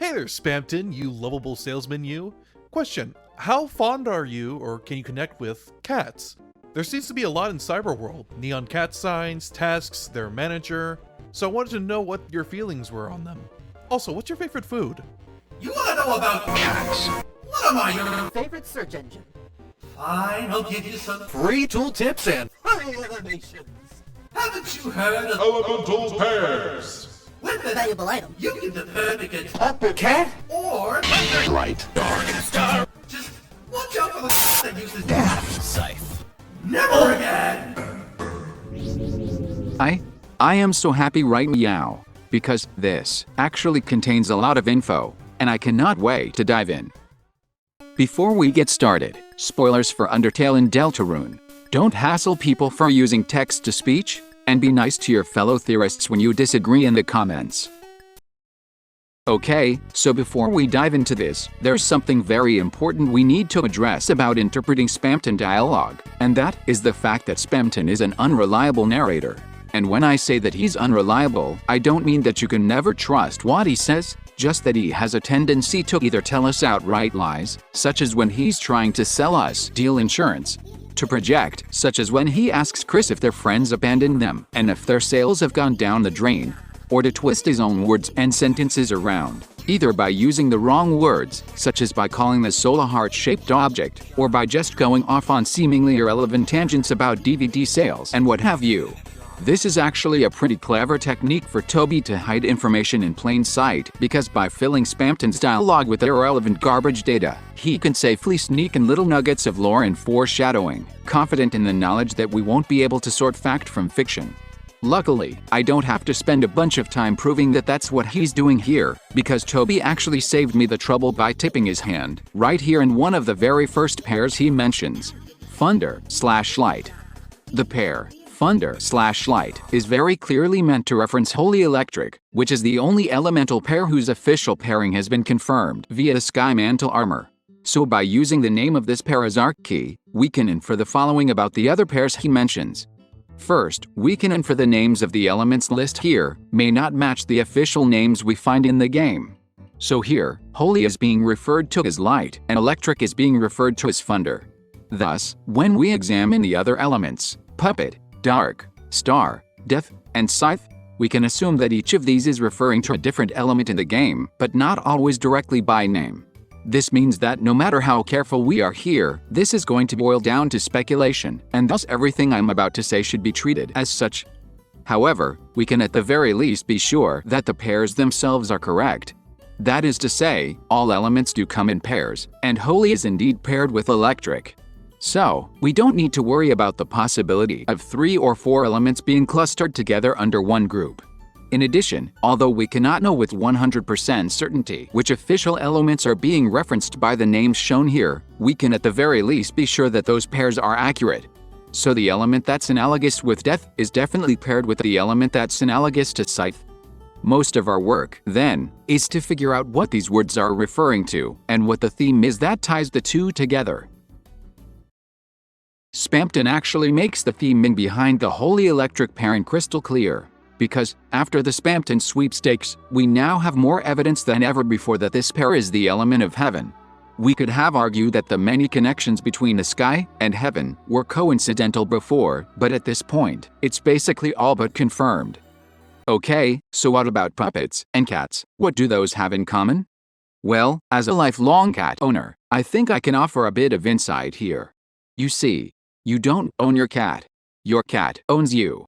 Hey there, Spamton, you lovable salesman, you. Question, how fond are you, or can you connect with, cats? There seems to be a lot in Cyberworld. Neon cat signs, tasks, their manager. So I wanted to know what your feelings were on them. Also, what's your favorite food? You wanna know about cats? What am I, your favorite search engine? Fine, I'll give you some free tool tips and free animations. Haven't you heard of elemental pairs? With the valuable item, you can defend against Cat or light, dark, star. Just watch out for the that uses death. Scythe. Never again! I am so happy right meow, because this actually contains a lot of info, and I cannot wait to dive in. Before we get started, spoilers for Undertale and Deltarune. Don't hassle people for using text-to-speech, and be nice to your fellow theorists when you disagree in the comments. Okay, so before we dive into this, there's something very important we need to address about interpreting Spamton dialogue, and that is the fact that Spamton is an unreliable narrator. And when I say that he's unreliable, I don't mean that you can never trust what he says, just that he has a tendency to either tell us outright lies, such as when he's trying to sell us deal insurance, to project, such as when he asks Chris if their friends abandoned them and if their sales have gone down the drain, or to twist his own words and sentences around, either by using the wrong words, such as by calling the soul a heart-shaped object, or by just going off on seemingly irrelevant tangents about DVD sales and what have you. This is actually a pretty clever technique for Toby to hide information in plain sight, because by filling Spamton's dialogue with irrelevant garbage data, he can safely sneak in little nuggets of lore and foreshadowing, confident in the knowledge that we won't be able to sort fact from fiction. Luckily, I don't have to spend a bunch of time proving that that's what he's doing here, because Toby actually saved me the trouble by tipping his hand, right here in one of the very first pairs he mentions. Thunder/light. The pair Thunder/light is very clearly meant to reference Holy Electric, which is the only elemental pair whose official pairing has been confirmed via the Sky Mantle armor. So by using the name of this pair as our key, we can infer the following about the other pairs he mentions. First, we can infer the names of the elements list here may not match the official names we find in the game. So here, Holy is being referred to as Light, and Electric is being referred to as Thunder. Thus, when we examine the other elements, Puppet, Dark, Star, Death, and Scythe, we can assume that each of these is referring to a different element in the game, but not always directly by name. This means that no matter how careful we are here, this is going to boil down to speculation, and thus everything I'm about to say should be treated as such. However, we can at the very least be sure that the pairs themselves are correct. That is to say, all elements do come in pairs, and Holy is indeed paired with Electric. So, we don't need to worry about the possibility of 3 or 4 elements being clustered together under one group. In addition, although we cannot know with 100% certainty which official elements are being referenced by the names shown here, we can at the very least be sure that those pairs are accurate. So the element that's analogous with Death is definitely paired with the element that's analogous to Scythe. Most of our work, then, is to figure out what these words are referring to, and what the theme is that ties the two together. Spamton actually makes the theming behind the Holy Electric pairing crystal clear, because, after the Spamton Sweepstakes, we now have more evidence than ever before that this pair is the element of heaven. We could have argued that the many connections between the sky and heaven were coincidental before, but at this point, it's basically all but confirmed. Okay, so what about puppets and cats? What do those have in common? Well, as a lifelong cat owner, I think I can offer a bit of insight here. You see, you don't own your cat owns you.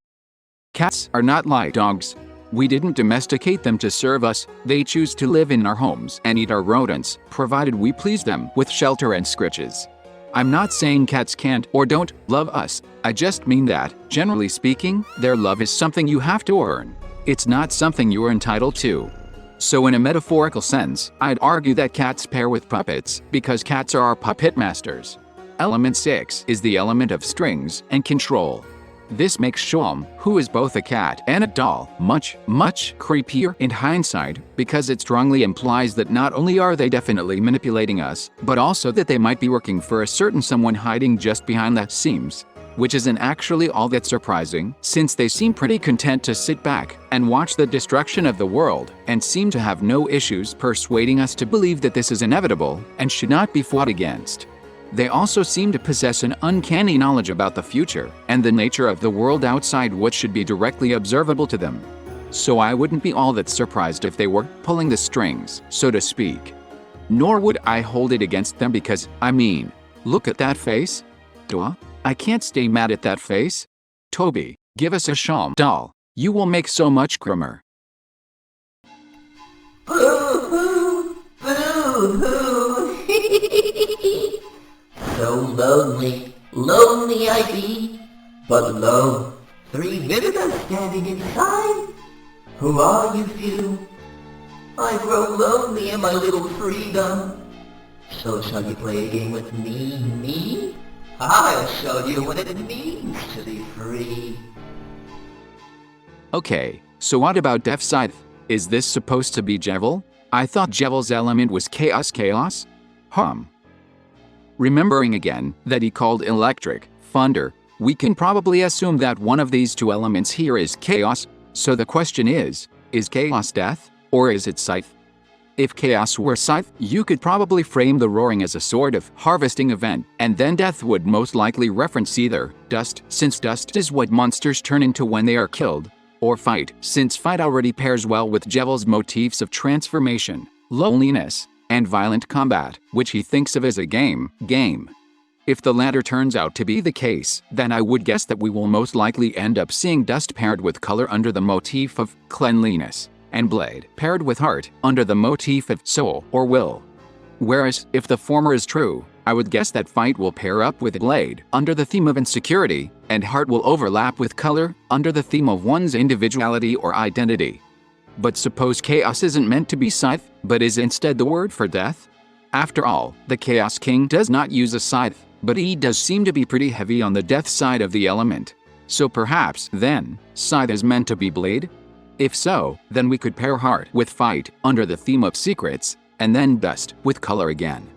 Cats are not like dogs. We didn't domesticate them to serve us, they choose to live in our homes and eat our rodents, provided we please them with shelter and scritches. I'm not saying cats can't or don't love us, I just mean that, generally speaking, their love is something you have to earn. It's not something you're entitled to. So in a metaphorical sense, I'd argue that cats pair with puppets, because cats are our puppet masters. Element 6 is the element of strings and control. This makes Shom, who is both a cat and a doll, much creepier in hindsight, because it strongly implies that not only are they definitely manipulating us, but also that they might be working for a certain someone hiding just behind the seams. which isn't actually all that surprising since they seem pretty content to sit back and watch the destruction of the world and seem to have no issues persuading us to believe that this is inevitable and should not be fought against. They also seem to possess an uncanny knowledge about the future and the nature of the world outside what should be directly observable to them. So I wouldn't be all that surprised if they were pulling the strings, so to speak. Nor would I hold it against them because, I mean, look at that face. Duh, I can't stay mad at that face. Toby, give us a shawm doll. You will make so much grimmer. Boo-hoo! Boo-hoo! So lonely, lonely I be. But lo, 3 visitors standing inside. Who are you few? I grow lonely in my little freedom. So shall you play a game with me? I'll show you what it means to be free. Okay, so what about Def Scythe? Is this supposed to be Jevil? I thought Jevil's element was chaos? Remembering again that he called electric thunder, we can probably assume that one of these 2 elements here is chaos, so the question is chaos death, or is it Scythe? If chaos were Scythe, you could probably frame the roaring as a sort of harvesting event, and then death would most likely reference either dust, since dust is what monsters turn into when they are killed, or fight, since fight already pairs well with Jevil's motifs of transformation, loneliness, and violent combat, which he thinks of as a game. If the latter turns out to be the case, then I would guess that we will most likely end up seeing dust paired with color under the motif of cleanliness, and blade paired with heart under the motif of soul or will. Whereas, if the former is true, I would guess that fight will pair up with blade under the theme of insecurity, and heart will overlap with color under the theme of one's individuality or identity. But suppose chaos isn't meant to be scythe, but is instead the word for death? After all, the Chaos King does not use a scythe, but he does seem to be pretty heavy on the death side of the element. So perhaps, then, scythe is meant to be blade? If so, then we could pair heart with fight under the theme of secrets, and then dust with color again.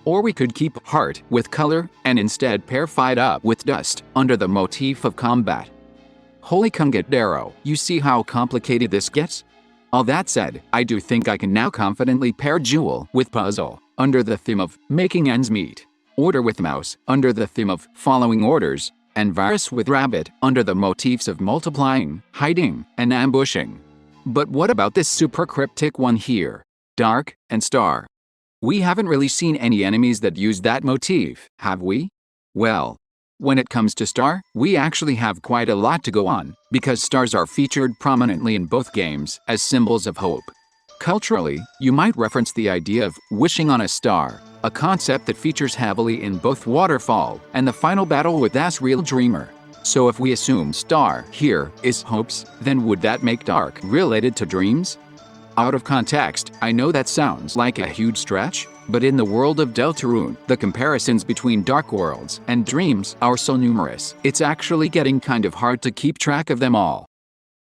Or we could keep heart with color and instead pair fight up with dust under the motif of combat. Holy Kungadero, you see how complicated this gets? All that said, I do think I can now confidently pair jewel with puzzle under the theme of making ends meet, order with mouse under the theme of following orders, and virus with rabbit under the motifs of multiplying, hiding, and ambushing. But what about this super cryptic one here? Dark and star. We haven't really seen any enemies that use that motif, have we? Well, when it comes to star, we actually have quite a lot to go on, because stars are featured prominently in both games as symbols of hope. Culturally, you might reference the idea of wishing on a star, a concept that features heavily in both Waterfall and the final battle with Asriel Dreamer. So if we assume star here is hopes, then would that make dark related to dreams? Out of context, I know that sounds like a huge stretch, but in the world of Deltarune, the comparisons between dark worlds and dreams are so numerous, it's actually getting kind of hard to keep track of them all.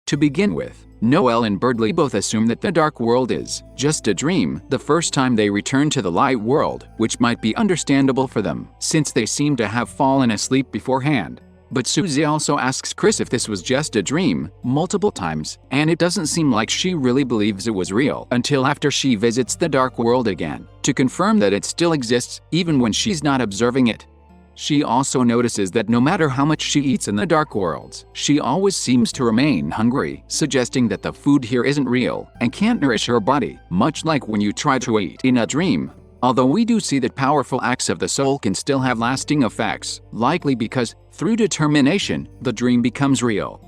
To begin with, Noel and Birdley both assume that the dark world is just a dream the first time they return to the light world, which might be understandable for them, since they seem to have fallen asleep beforehand. But Susie also asks Chris if this was just a dream, multiple times, and it doesn't seem like she really believes it was real until after she visits the dark world again, to confirm that it still exists, even when she's not observing it. She also notices that no matter how much she eats in the dark worlds, she always seems to remain hungry, suggesting that the food here isn't real and can't nourish her body, much like when you try to eat in a dream. Although we do see that powerful acts of the soul can still have lasting effects, likely because, through determination, the dream becomes real.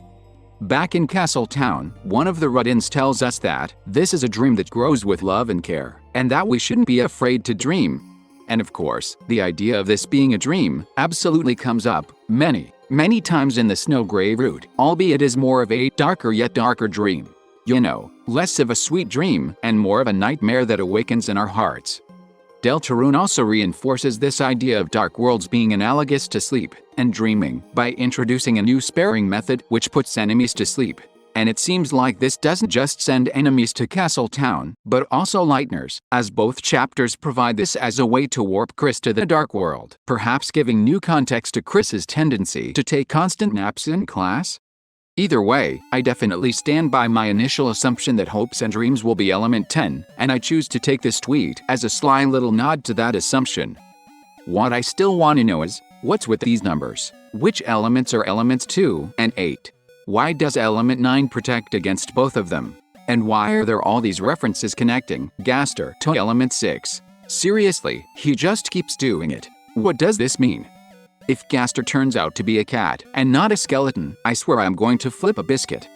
Back in Castletown, one of the Ruddins tells us that this is a dream that grows with love and care, and that we shouldn't be afraid to dream. And of course, the idea of this being a dream absolutely comes up many times in the Snow Grave route, albeit as more of a darker yet darker dream. You know, less of a sweet dream and more of a nightmare that awakens in our hearts. Deltarune also reinforces this idea of dark worlds being analogous to sleep and dreaming by introducing a new sparing method which puts enemies to sleep And it seems like this doesn't just send enemies to Castle Town, but also Lightners, as both chapters provide this as a way to warp Chris to the Dark World, perhaps giving new context to Chris's tendency to take constant naps in class? Either way, I definitely stand by my initial assumption that hopes and dreams will be element 10, and I choose to take this tweet as a sly little nod to that assumption. What I still want to know is, what's with these numbers? Which elements are elements 2 and 8? Why does element 9 protect against both of them? And why are there all these references connecting Gaster to element 6? Seriously, he just keeps doing it. What does this mean? If Gaster turns out to be a cat and not a skeleton, I swear I'm going to flip a biscuit.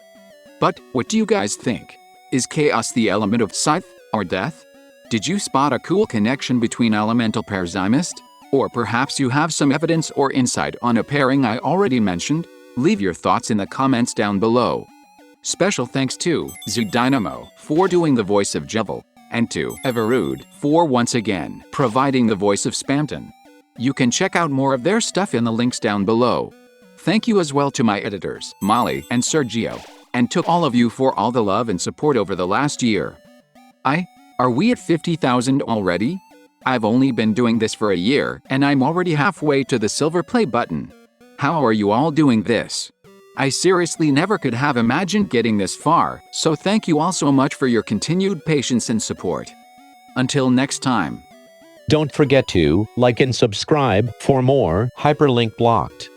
But, what do you guys think? Is chaos the element of Scythe, or death? Did you spot a cool connection between elemental pairs I missed? Or perhaps you have some evidence or insight on a pairing I already mentioned? Leave your thoughts in the comments down below. Special thanks to Dynamo for doing the voice of Jevil, and to Everrude for once again providing the voice of Spamton. You can check out more of their stuff in the links down below. Thank you as well to my editors, Molly and Sergio, and to all of you for all the love and support over the last year. Are we at 50,000 already? I've only been doing this for a year, and I'm already halfway to the silver play button. How are you all doing this? I seriously never could have imagined getting this far, so thank you all so much for your continued patience and support. Until next time. Don't forget to like and subscribe for more Hyperlink Blocked.